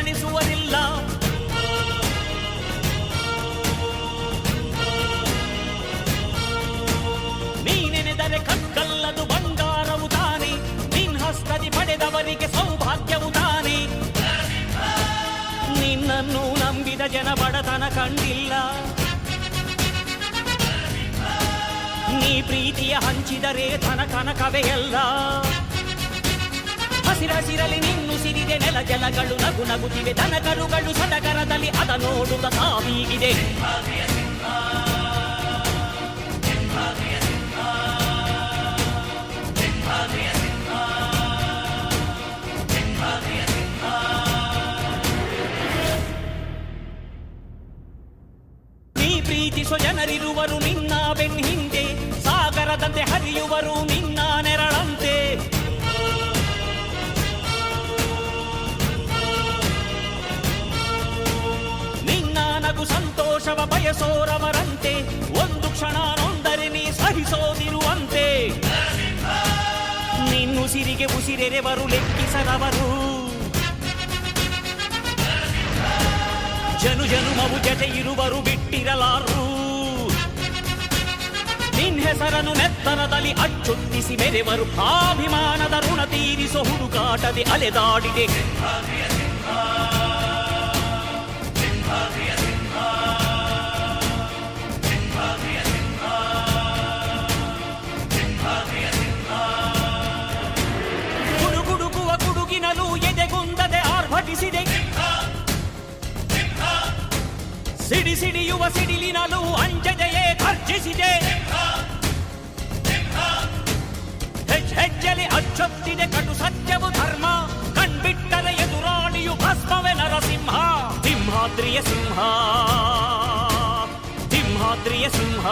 ಎಣಿಸುವರಿಲ್ಲ. ನೀನೆನೆದರೆ ಕಕ್ಕಲ್ಲದು ಬಂಗಾರವು ತಾನೆ, ನಿನ್ ಹಸ್ತದಿ ಪಡೆದವರಿಗೆ ಸೌಭಾಗ್ಯವು ತಾನೆ. ನಿನ್ನನ್ನು ನಂಬಿದ ಜನ ಬಡತನ ಕಂಡಿಲ್ಲ. ನೀ ಪ್ರೀತಿಯ ಹಂಚಿದರೆ ಧನ ಕನಕವೇ ಎಲ್ಲ. ಹಸಿರಸಿರಲಿ ನಿನ್ನು ಸಿರಿದೆ ನೆಲ ಜಲಗಳು ನಗು ನಗುತ್ತಿವೆ, ದನಕರುಗಳು ಸಡಗರದಲ್ಲಿ ಅದ ನೋಡುತ್ತ ತಾವೀಗಿದೆ. ನೀ ಪ್ರೀತಿಸೋ ಜನರಿರುವರು ನಿನ್ನ ಬೆನ್ನ ಹಿಂದೆ, ಸಾಗರದಂತೆ ಹರಿಯುವರು ನಿನ್ನ ನೆರಳಂತೆ. ನಿನ್ನ ನಗು ಸಂತೋಷವ ಬಯಸೋರವರಂತೆ, ಒಂದು ಕ್ಷಣ ನೊಂದರೆ ನೀ ಸಹಿಸೋದಿರುವಂತೆ. ನಿನ್ನುಸಿರಿಗೆ ಉಸಿರೆರೆವರು ಲೆಕ್ಕಿಸರವರು, ಜನು ಜನುಮವು ಜತೆ ಇರುವರು ಬಿಟ್ಟಿರಲಾರು. ನಿನ್ ಹೆಸರನ್ನು ನೆತ್ತರದಲ್ಲಿ ಅಚ್ಚೊತ್ತಿಸಿ ಮೆರೆವರು, ಅಭಿಮಾನದ ಋಣ ತೀರಿಸೋ ಹುಡುಕಾಟದೆ ಅಲೆದಾಡಿದೆ. ಗುಡುಗುಡುಗುವ ಗುಡುಗಿನಲು ಎದೆಗುಂದದೆ ಆರ್ಭಟಿಸಿದೆ, ಸಿಡಿ ಸಿಡಿಯುವ ಸಿಡಿಲಿನಲು ಅಂಜದೆಯೇ ಗರ್ಜಿಸಿದೆ. ಹೆಜ್ಜೆಲಿ ಅಚ್ಚೊತ್ತಿದೆ ಕಟು ಸತ್ಯವು ಧರ್ಮ, ಕಣ್ಬಿಟ್ಟರೆ ಎದುರಾಳಿಯು ಭಸ್ಮವೇ ನರಸಿಂಹ. ಸಿಂಹಾದ್ರಿಯ ಸಿಂಹ, ಸಿಂಹಾದ್ರಿಯ ಸಿಂಹ.